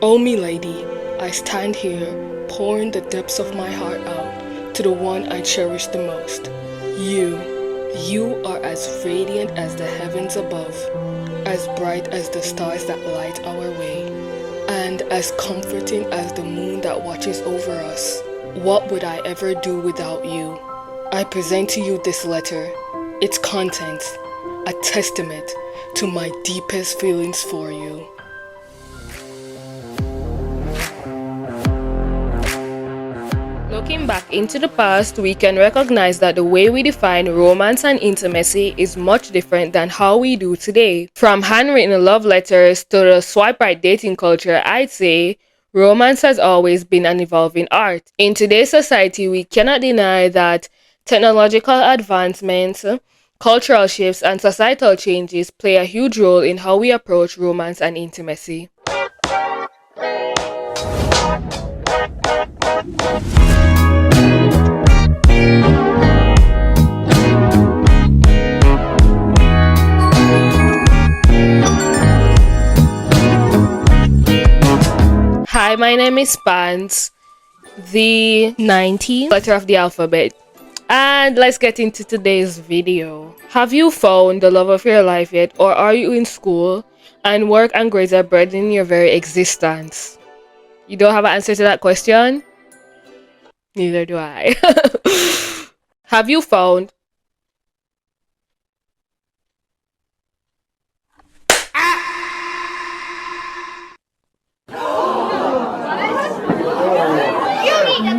Oh, me lady, I stand here, pouring the depths of my heart out to the one I cherish the most. You. You are as radiant as the heavens above, as bright as the stars that light our way, and as comforting as the moon that watches over us. What would I ever do without you? I present to you this letter, its contents, a testament to my deepest feelings for you. Looking back into the past, we can recognize that the way we define romance and intimacy is much different than how we do today. From handwritten love letters to the swipe right dating culture, I'd say romance has always been an evolving art. In today's society, we cannot deny that technological advancements, cultural shifts, and societal changes play a huge role in how we approach romance and intimacy. Hi, my name is Spans, the 19th letter of the alphabet, and let's get into today's video. Have you found the love of your life yet, or are you in school and work and grades are burdening your very existence? You don't have an answer to that question? Neither do I. Have you found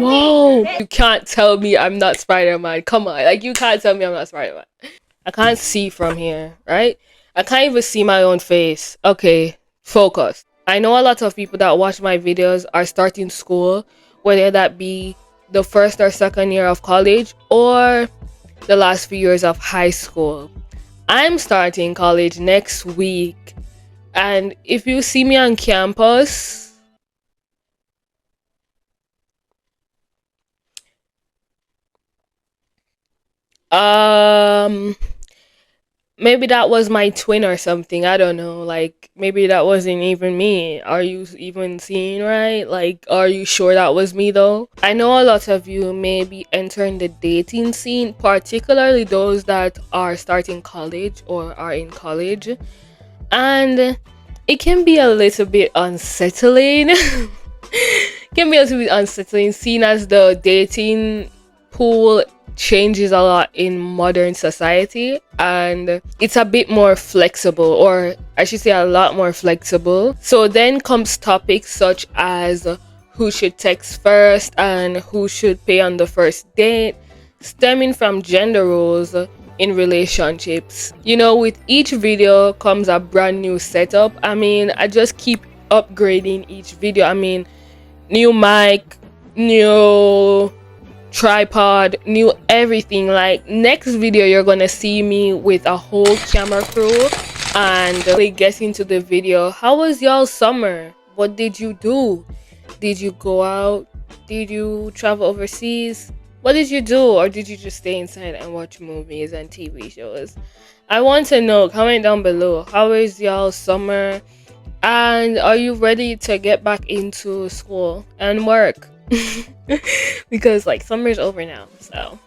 Whoa! You can't tell me I'm not Spider-Man. Come on, like you can't tell me I'm not Spider-Man. I can't see from here, right? I can't even see my own face. Okay, focus. I know a lot of people that watch my videos are starting school, whether that be the first or second year of college or the last few years of high school. I'm starting college next week, and if you see me on campus, maybe that was my twin or something. I don't know. Like maybe that wasn't even me. Are you even seeing right? Like are you sure that was me though? I know a lot of you may be entering the dating scene, particularly those that are starting college or are in college. And it can be a little bit unsettling. Can be a little bit unsettling, seeing as the dating pool changes a lot in modern society and it's a bit more flexible, or I should say a lot more flexible. So then comes topics such as who should text first and who should pay on the first date, stemming from gender roles in relationships. You know, with each video comes a brand new setup. I mean, I just keep upgrading each video. I mean, new mic, new tripod, new everything. Like next video you're gonna see me with a whole camera crew and really get into the video. How was y'all summer? What did you do? Did you go out? Did you travel overseas? What did you do? Or did you just stay inside and watch movies and TV shows? I want to know. Comment down below. How is y'all summer? And are you ready to get back into school and work? Because like summer's over now, so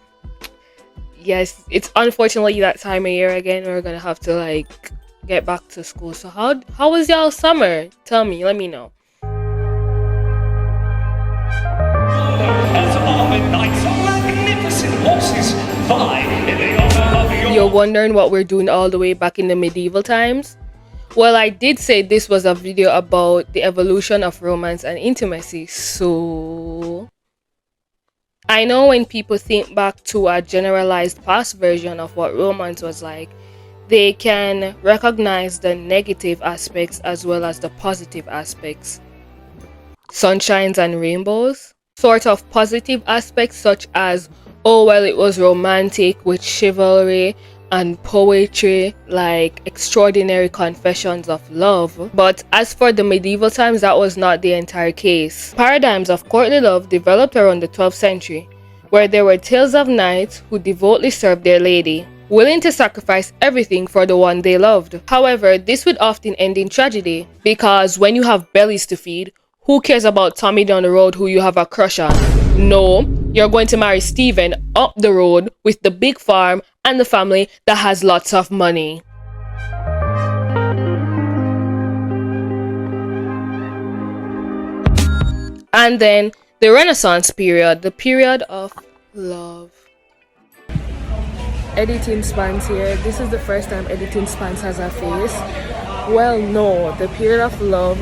yes, it's unfortunately that time of year again. We're gonna have to like get back to school. So how was y'all summer? Tell me, let me know. You're wondering what we're doing all the way back in the medieval times? Well, I did say this was a video about the evolution of romance and intimacy, so I know when people think back to a generalized past version of what romance was like, they can recognize the negative aspects as well as the positive aspects. Sunshines and rainbows. Sort of positive aspects such as, oh well, it was romantic with chivalry and poetry, like extraordinary confessions of love. But as for the medieval times, that was not the entire case. Paradigms of courtly love developed around the 12th century, where there were tales of knights who devoutly served their lady, willing to sacrifice everything for the one they loved. However, this would often end in tragedy, because when you have bellies to feed, Who cares about Tommy down the road who you have a crush on? No, you're going to marry Steven up the road with the big farm and the family that has lots of money. And then the Renaissance period, the period of love. Editing spans here. This is the first time editing spans has a face. Well, no, the period of love,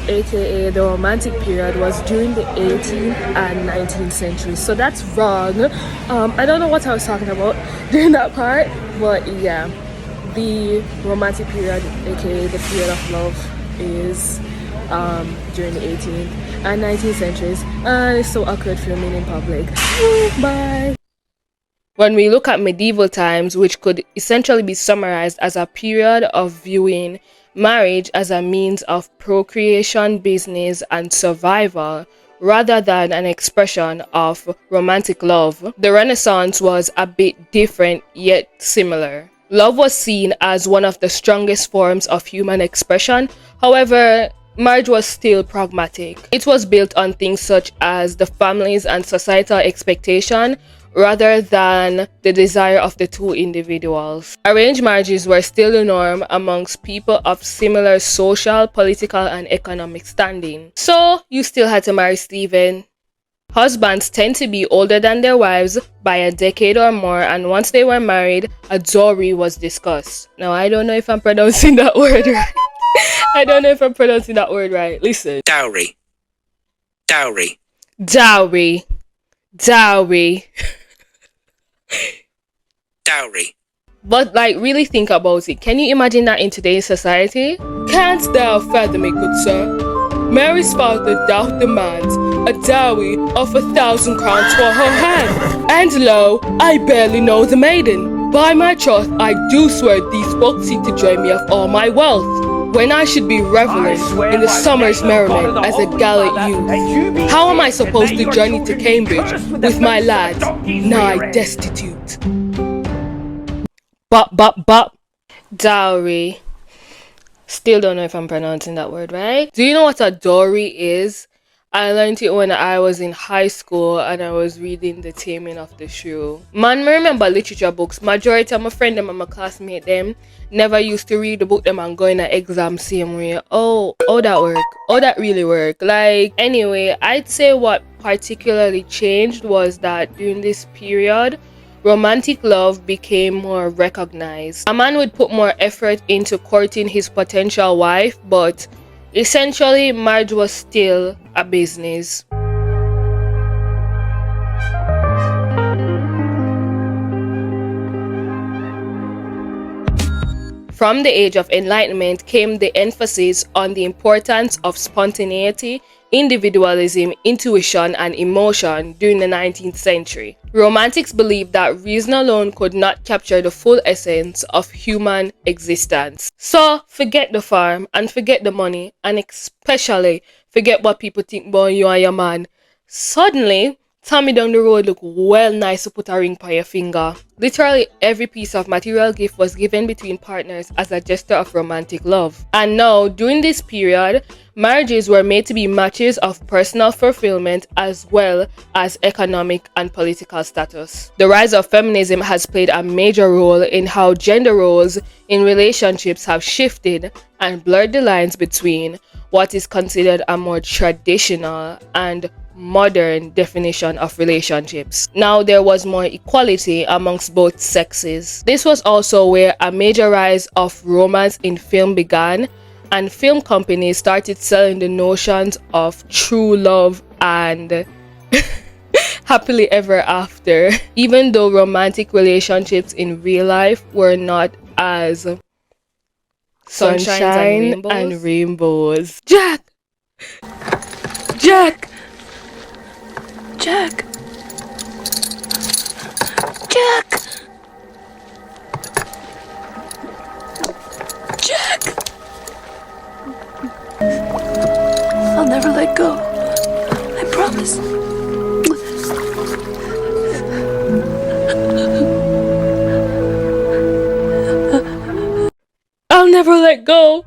aka the romantic period, was during the 18th and 19th centuries. So that's wrong. I don't know what I was talking about during that part, but yeah, the romantic period, aka the period of love, is during the 18th and 19th centuries. It's so awkward filming in public. Bye. When we look at medieval times, which could essentially be summarized as a period of viewing marriage as a means of procreation, business, and survival, rather than an expression of romantic love, the Renaissance was a bit different yet similar. Love was seen as one of the strongest forms of human expression. However, marriage was still pragmatic. It was built on things such as the family's and societal expectation, rather than the desire of the two individuals. Arranged marriages were still the norm amongst people of similar social, political, and economic standing. So, you still had to marry Stephen. Husbands tend to be older than their wives by a decade or more, and once they were married, a dowry was discussed. Now, I don't know if I'm pronouncing that word right. I don't know if I'm pronouncing that word right. Listen. Dowry. Dowry. Dowry. Dowry. Dowry. But like, really think about it. Can you imagine that in today's society? Canst thou fathom it, good sir? Mary's father doth demands a dowry of 1,000 crowns for her hand. And lo, I barely know the maiden. By my troth, I do swear these folks seek to drain me of all my wealth, when I should be reveling in the summer's merriment as a gallant youth. How am I supposed to journey to Cambridge with my lads, nigh destitute? Bop. Dowry. Still don't know if I'm pronouncing that word right. Do you know what a dowry is? I learned it when I was in high school and I was reading The Taming of the Shrew. Man, I remember literature books. Majority of my friend them and my classmate them never used to read the book them and go in an exam same way. Oh, that work. Oh, that really work. Like, anyway, I'd say what particularly changed was that during this period, romantic love became more recognized. A man would put more effort into courting his potential wife, but essentially, marriage was still a business. From the Age of Enlightenment came the emphasis on the importance of spontaneity, individualism, intuition, and emotion during the 19th century. Romantics believed that reason alone could not capture the full essence of human existence. So, forget the farm and forget the money, and especially forget what people think about you and your man. Suddenly, Tommy down the road look well nice to put a ring by your finger. Literally every piece of material gift was given between partners as a gesture of romantic love. And now, during this period, marriages were made to be matches of personal fulfillment as well as economic and political status. The rise of feminism has played a major role in how gender roles in relationships have shifted and blurred the lines between what is considered a more traditional and modern definition of relationships. Now there was more equality amongst both sexes. This was also where a major rise of romance in film began, and film companies started selling the notions of true love and happily ever after, even though romantic relationships in real life were not as sunshine and rainbows. Jack! Jack! Jack! Jack! Jack! I'll never let go. I promise. I'll never let go.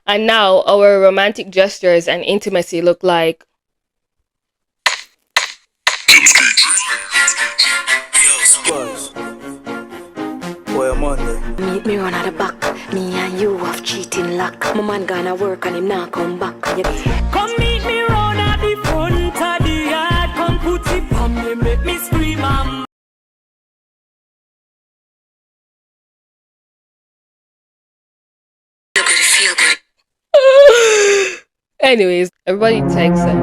And now our romantic gestures and intimacy look like Meet me run at the back. Me and you have cheating luck. My man gonna work and him not come back. Come meet me round at the front of the yard. Come put it on me, make me scream. anyways, everybody texts it.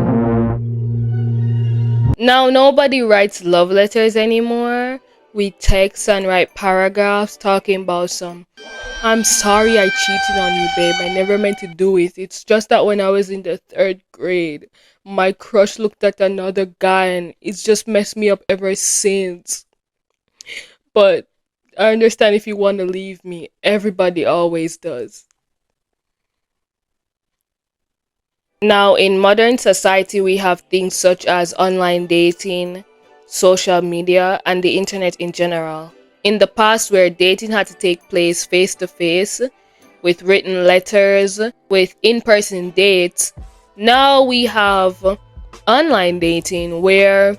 Now nobody writes love letters anymore. We text and write paragraphs talking about some I'm sorry I cheated on you, babe. I never meant to do it. It's just that when I was in the 3rd grade, my crush looked at another guy and it's just messed me up ever since. But I understand if you want to leave me. Everybody always does. Now, in modern society, we have things such as online dating, social media, and the internet in general. In the past, where dating had to take place face to face, with written letters, with in person dates, now we have online dating where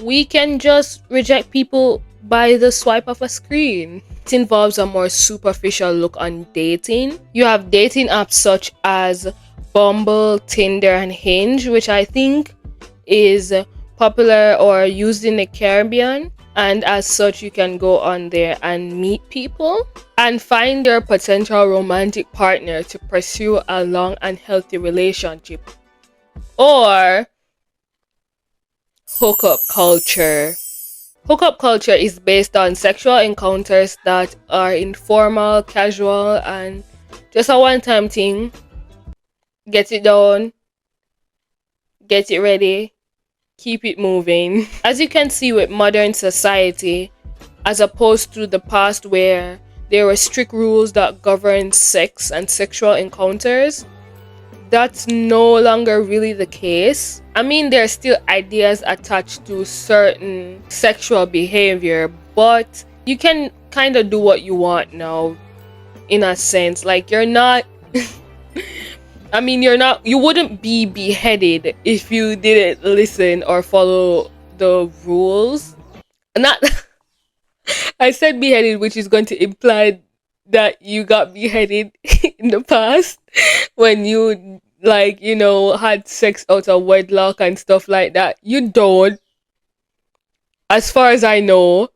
we can just reject people by the swipe of a screen. It involves a more superficial look on dating. You have dating apps such as Bumble, Tinder, and Hinge, which I think is popular or used in the Caribbean. And as such, you can go on there and meet people and find your potential romantic partner to pursue a long and healthy relationship. Or hookup culture. Hookup culture is based on sexual encounters that are informal, casual, and just a one-time thing. Get it done, get it ready, keep it moving. As you can see with modern society, as opposed to the past where there were strict rules that govern sex and sexual encounters, that's no longer really the case. I mean, there are still ideas attached to certain sexual behavior, but you can kind of do what you want now, in a sense. Like, you're not you wouldn't be beheaded if you didn't listen or follow the rules. Not, I said beheaded, which is going to imply that you got beheaded in the past when you, had sex out of wedlock and stuff like that. You don't, as far as I know.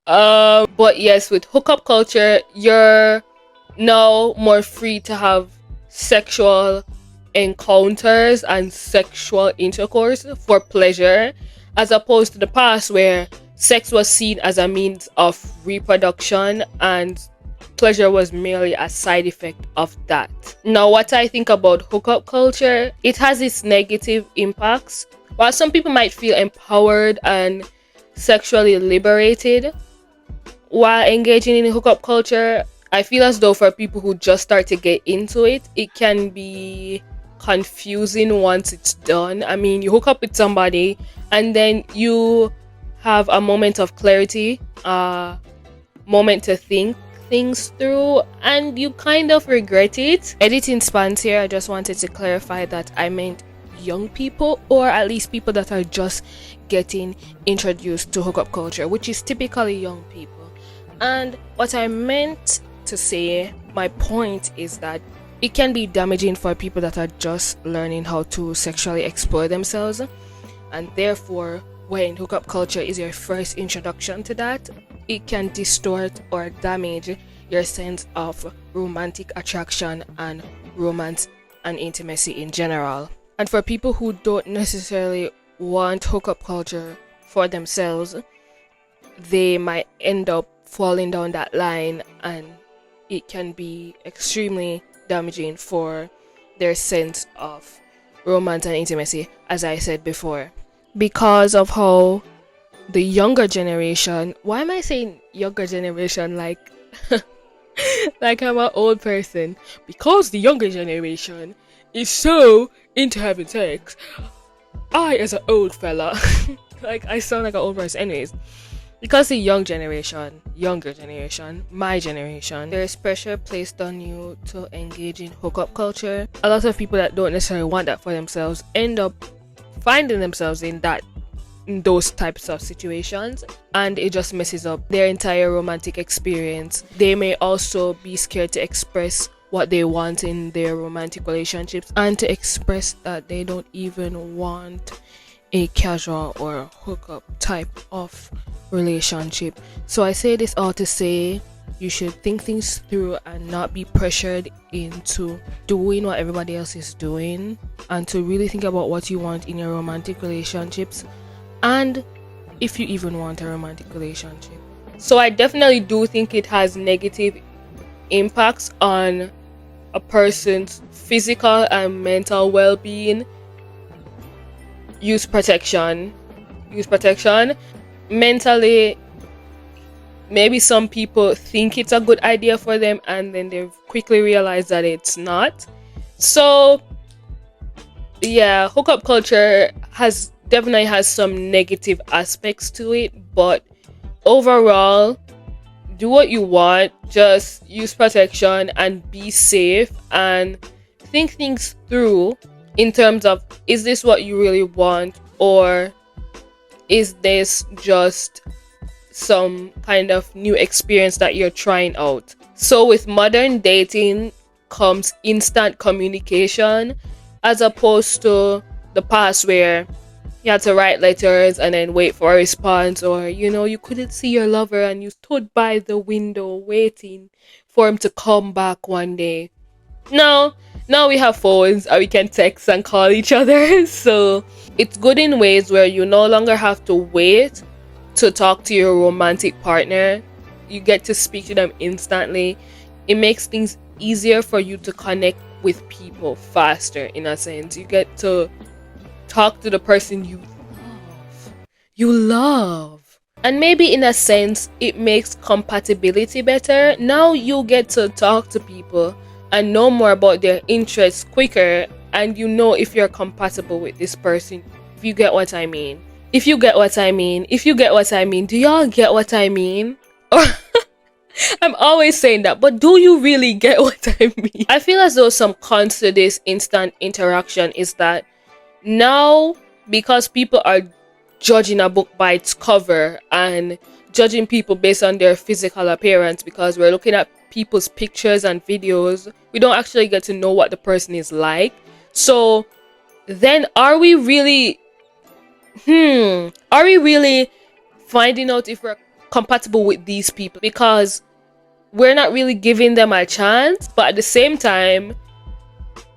But yes, with hookup culture, you're now more free to have sexual encounters and sexual intercourse for pleasure, as opposed to the past where sex was seen as a means of reproduction and pleasure was merely a side effect of that. Now, what I think about hookup culture, it has its negative impacts. While some people might feel empowered and sexually liberated while engaging in hookup culture, I feel as though for people who just start to get into it, it can be confusing once it's done. I mean, you hook up with somebody and then you have a moment of clarity, a moment to think things through, and you kind of regret it. Editing spans here, I just wanted to clarify that I meant young people, or at least people that are just getting introduced to hookup culture, which is typically young people. And what I meant to say, my point is that it can be damaging for people that are just learning how to sexually explore themselves, and therefore when hookup culture is your first introduction to that, it can distort or damage your sense of romantic attraction and romance and intimacy in general. And for people who don't necessarily want hookup culture for themselves, they might end up falling down that line, and it can be extremely damaging for their sense of romance and intimacy, as I said before. Because of how the younger generation, why am I saying younger generation like like I'm an old person? Because the younger generation is so into having sex, I as an old fella like I sound like an old person. Anyways, Because the younger generation, my generation, there's pressure placed on you to engage in hookup culture. A lot of people that don't necessarily want that for themselves end up finding themselves in those types of situations, and it just messes up their entire romantic experience. They may also be scared to express what they want in their romantic relationships and to express that they don't even want a casual or hookup type of relationship. So I say this all to say you should think things through and not be pressured into doing what everybody else is doing, and to really think about what you want in your romantic relationships, and if you even want a romantic relationship. So I definitely do think it has negative impacts on a person's physical and mental well-being. Use protection. Mentally, maybe some people think it's a good idea for them and then they quickly realize that it's not. Yeah, hookup culture definitely has some negative aspects to it, but overall, do what you want, just use protection and be safe and think things through in terms of, is this what you really want, or is this just some kind of new experience that you're trying out? So with modern dating comes instant communication, as opposed to the past where you had to write letters and then wait for a response, or you couldn't see your lover and you stood by the window waiting for him to come back one day. Now we have phones and we can text and call each other. So it's good in ways where you no longer have to wait to talk to your romantic partner. You get to speak to them instantly. It makes things easier for you to connect with people faster, in a sense. You get to talk to the person you love. And maybe in a sense, it makes compatibility better. Now you get to talk to people and know more about their interests quicker, and if you're compatible with this person. If you get what I mean. Do y'all get what I mean? Or I'm always saying that, but do you really get what I mean? I feel as though some cons to this instant interaction is that now, because people are judging a book by its cover and judging people based on their physical appearance, because we're looking at people's pictures and videos, we don't actually get to know what the person is like. So then are we really finding out if we're compatible with these people? Because we're not really giving them a chance, but at the same time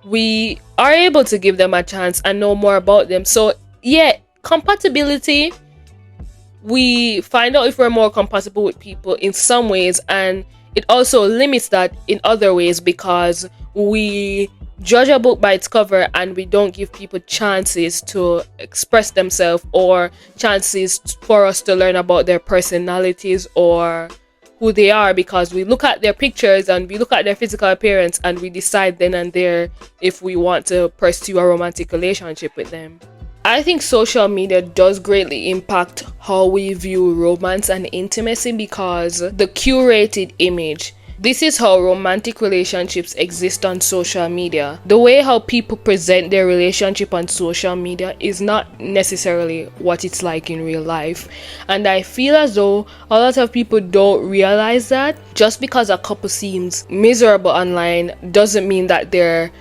we are able to give them a chance and know more about them. So yeah, compatibility, we find out if we're more compatible with people in some ways, and it also limits that in other ways, because we judge a book by its cover and we don't give people chances to express themselves, or chances for us to learn about their personalities or who they are, because we look at their pictures and we look at their physical appearance and we decide then and there if we want to pursue a romantic relationship with them. I think social media does greatly impact how we view romance and intimacy, because the curated image. This is how romantic relationships exist on social media. The way how people present their relationship on social media is not necessarily what it's like in real life. And I feel as though a lot of people don't realize that just because a couple seems miserable online doesn't mean that they're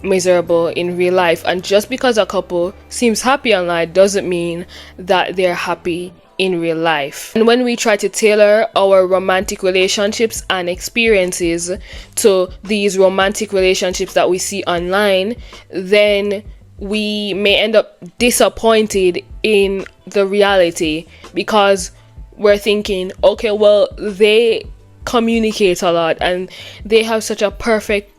miserable in real life, and just because a couple seems happy online doesn't mean that they're happy in real life. And when we try to tailor our romantic relationships and experiences to these romantic relationships that we see online, then we may end up disappointed in the reality, because we're thinking, okay, well, they communicate a lot and they have such a perfect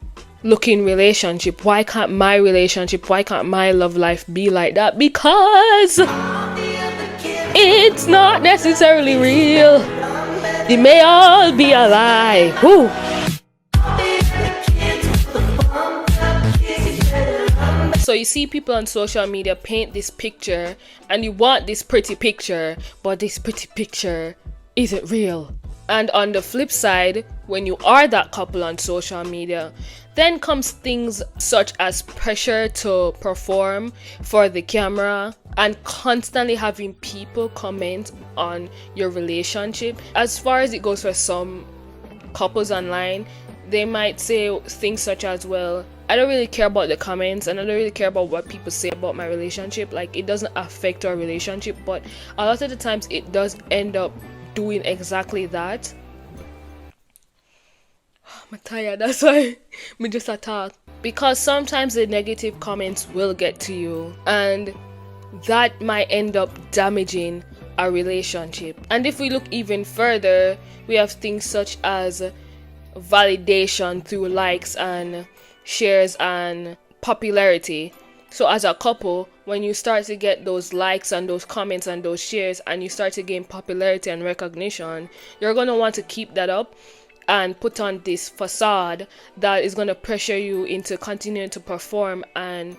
looking relationship. Why can't my love life be like that? Because it's not necessarily real. It may all be a lie. Woo. So you see people on social media paint this picture, and you want this pretty picture, but this pretty picture Is it real? And on the flip side, when you are that couple on social media, then comes things such as pressure to perform for the camera and constantly having people comment on your relationship. As far as it goes for some couples online, they might say things such as, well, I don't really care about the comments and I don't really care about what people say about my relationship. Like, it doesn't affect our relationship, but a lot of the times it does end up doing exactly that. I'm tired, that's why me just attack. Because sometimes the negative comments will get to you and that might end up damaging a relationship. And if we look even further, we have things such as validation through likes and shares and popularity. So as a couple, when you start to get those likes and those comments and those shares and you start to gain popularity and recognition, you're going to want to keep that up and put on this facade that is going to pressure you into continuing to perform. And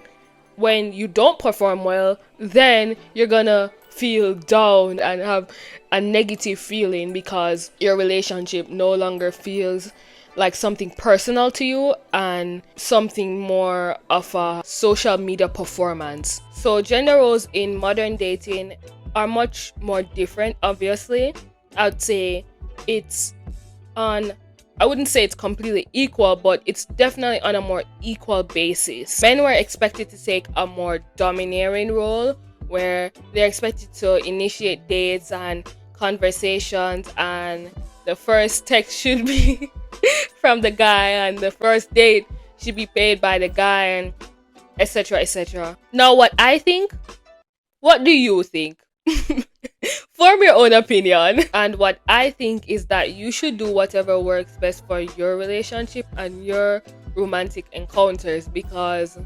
when you don't perform well, then you're going to feel down and have a negative feeling because your relationship no longer feels like something personal to you and something more of a social media performance. So gender roles in modern dating are much more different, obviously. I'd say it's on, I wouldn't say it's completely equal, but it's definitely on a more equal basis. Men were expected to take a more domineering role where they're expected to initiate dates and conversations, and the first text should be from the guy and the first date should be paid by the guy, and etc, etc. Now, what I think, what do you think? Form your own opinion. And what I think is that you should do whatever works best for your relationship and your romantic encounters, because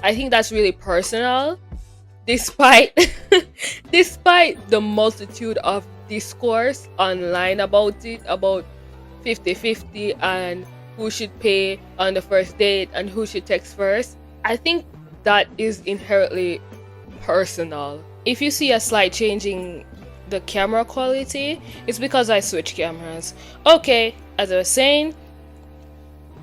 I think that's really personal. Despite the multitude of discourse online about it, about 50-50 and who should pay on the first date and who should text first, I think that is inherently personal. If you see a slight change in the camera quality, it's because I switch cameras. Okay, as I was saying,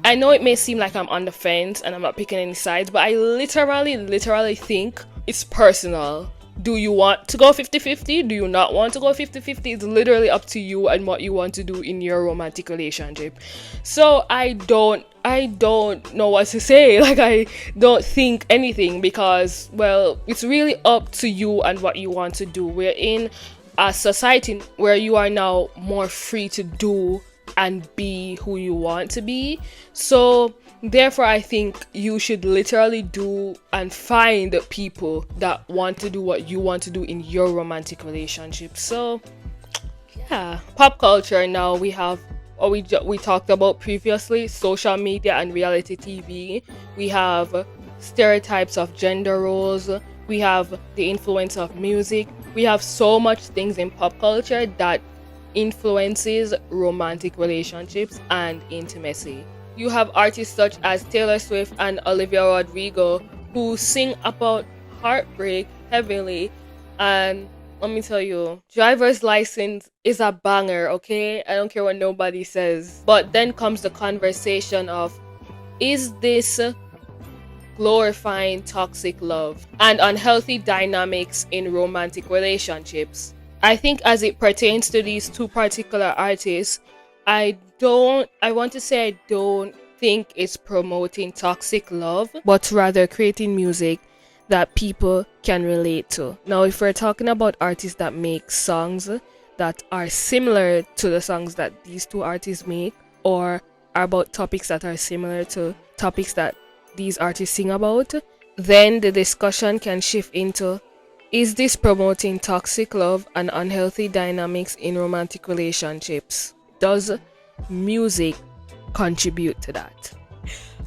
I know it may seem like I'm on the fence and I'm not picking any sides, but I literally think it's personal. Do you want to go 50-50? Do you not want to go 50-50? It's literally up to you and what you want to do in your romantic relationship. So I don't know what to say. Like, I don't think anything because, well, it's really up to you and what you want to do. We're in a society where you are now more free to do and be who you want to be. So therefore, I think you should literally do and find people that want to do what you want to do in your romantic relationship. So yeah, pop culture. Now we have what we talked about previously: social media and reality TV. We have stereotypes of gender roles. We have the influence of music. We have so much things in pop culture that influences romantic relationships and intimacy. You have artists such as Taylor Swift and Olivia Rodrigo who sing about heartbreak heavily, and let me tell you, Driver's License is a banger, okay? I don't care what nobody says. But then comes the conversation of, is this glorifying toxic love and unhealthy dynamics in romantic relationships? I think as it pertains to these two particular artists, I don't think it's promoting toxic love, but rather creating music that people can relate to. Now, if we're talking about artists that make songs that are similar to the songs that these two artists make, or are about topics that are similar to topics that these artists sing about, then the discussion can shift into, is this promoting toxic love and unhealthy dynamics in romantic relationships? Does music contribute to that?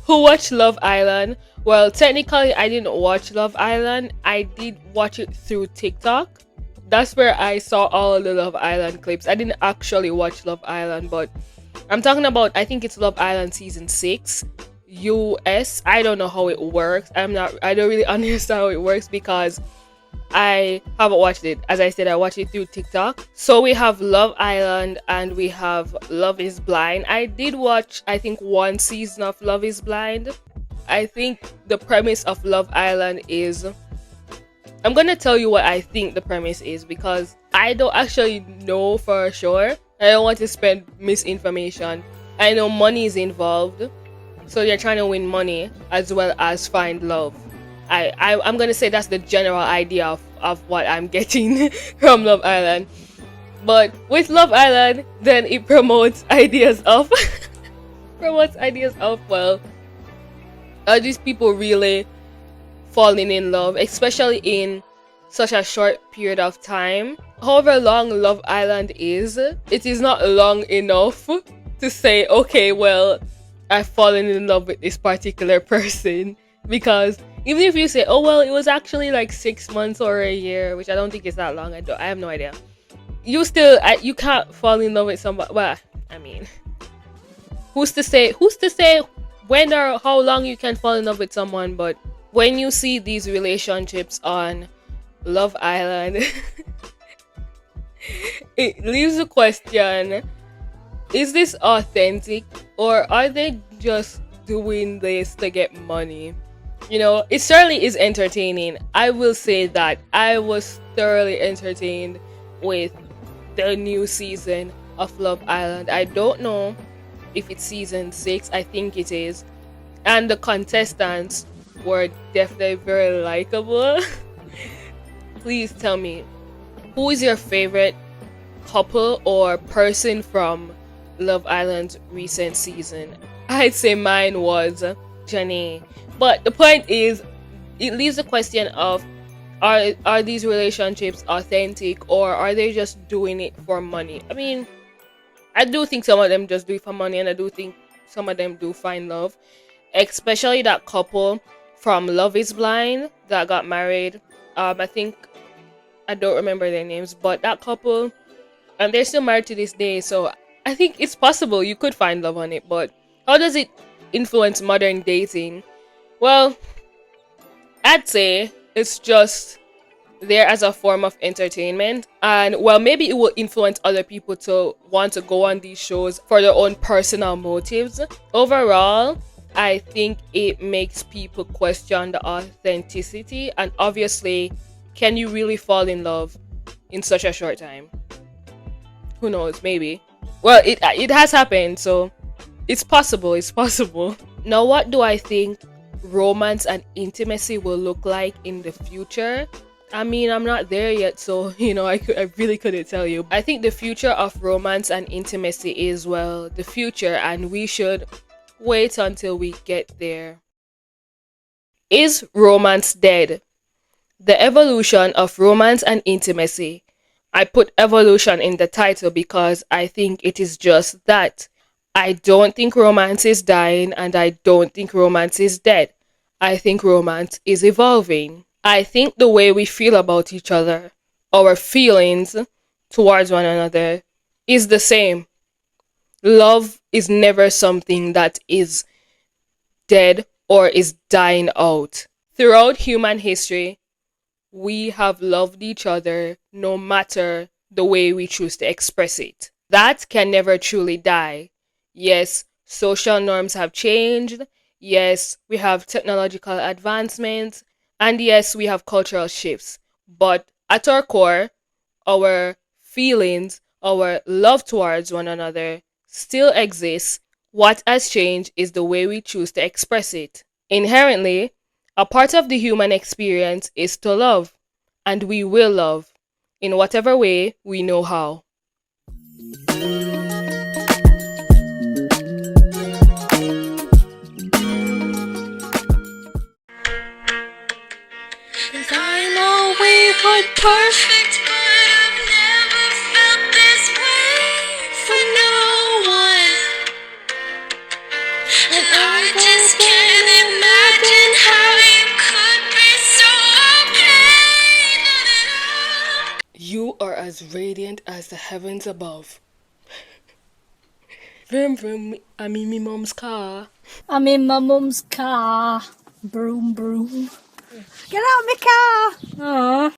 Who watched Love Island? Well, technically I didn't watch Love Island. I did watch it through TikTok. That's where I saw all the Love Island clips. I didn't actually watch Love Island, but I'm talking about, I think it's Love Island season 6 US. I don't know how it works. I don't really understand how it works because I haven't watched it. As I said, I watched it through TikTok. So we have Love Island and we have Love is Blind. I did watch, I think, one season of Love is Blind. I think the premise of Love Island is, I'm gonna tell you what I think the premise is because I don't actually know for sure. I don't want to spend misinformation. I know money is involved, so they're trying to win money as well as find love. I'm gonna say that's the general idea of what I'm getting from Love Island. But with Love Island, then it promotes ideas of well, are these people really falling in love, especially in such a short period of time? However long Love Island is, it is not long enough to say, okay, well, I've fallen in love with this particular person. Because even if you say, oh well, it was actually like 6 months or a year, which I don't think is that long, I have no idea, you still, you can't fall in love with somebody. Well, I mean, who's to say when or how long you can fall in love with someone? But when you see these relationships on Love Island, it leaves the question, is this authentic or are they just doing this to get money? You know, it certainly is entertaining. I will say that I was thoroughly entertained with the new season of Love Island. I don't know if it's season 6. I think it is. And the contestants were definitely very likable. Please tell me, who is your favorite couple or person from Love Island's recent season? I'd say mine was Janae. But the point is, it leaves the question of, are these relationships authentic or are they just doing it for money? I mean, I do think some of them just do it for money, and I do think some of them do find love. Especially that couple from Love is Blind that got married. I don't remember their names, but that couple, and they're still married to this day. So I think it's possible you could find love on it. But how does it influence modern dating? Well, I'd say it's just there as a form of entertainment, and well, maybe it will influence other people to want to go on these shows for their own personal motives. Overall, I think it makes people question the authenticity, and obviously, can you really fall in love in such a short time? Who knows, maybe. Well, it has happened, so it's possible. Now, what do I think romance and intimacy will look like in the future? I mean, I'm not there yet, so I really couldn't tell you. I think the future of romance and intimacy is, well, the future, and we should wait until we get there. Is romance dead? The evolution of romance and intimacy. I put evolution in the title because I think it is just that. I don't think romance is dying, and I don't think romance is dead. I think romance is evolving. I think the way we feel about each other, our feelings towards one another, is the same. Love is never something that is dead or is dying out. Throughout human history, we have loved each other no matter the way we choose to express it. That can never truly die. Yes, social norms have changed. Yes, we have technological advancements. And yes, we have cultural shifts. But at our core, our feelings, our love towards one another still exists. What has changed is the way we choose to express it. Inherently, a part of the human experience is to love, and we will love in whatever way we know how. Perfect, but I've never felt this way for no one. And I just can't imagine how you could be so painful. You are as radiant as the heavens above. Vroom vroom, I'm in my mom's car. I'm in my mum's car. Broom, broom. Get out of my car! Aww.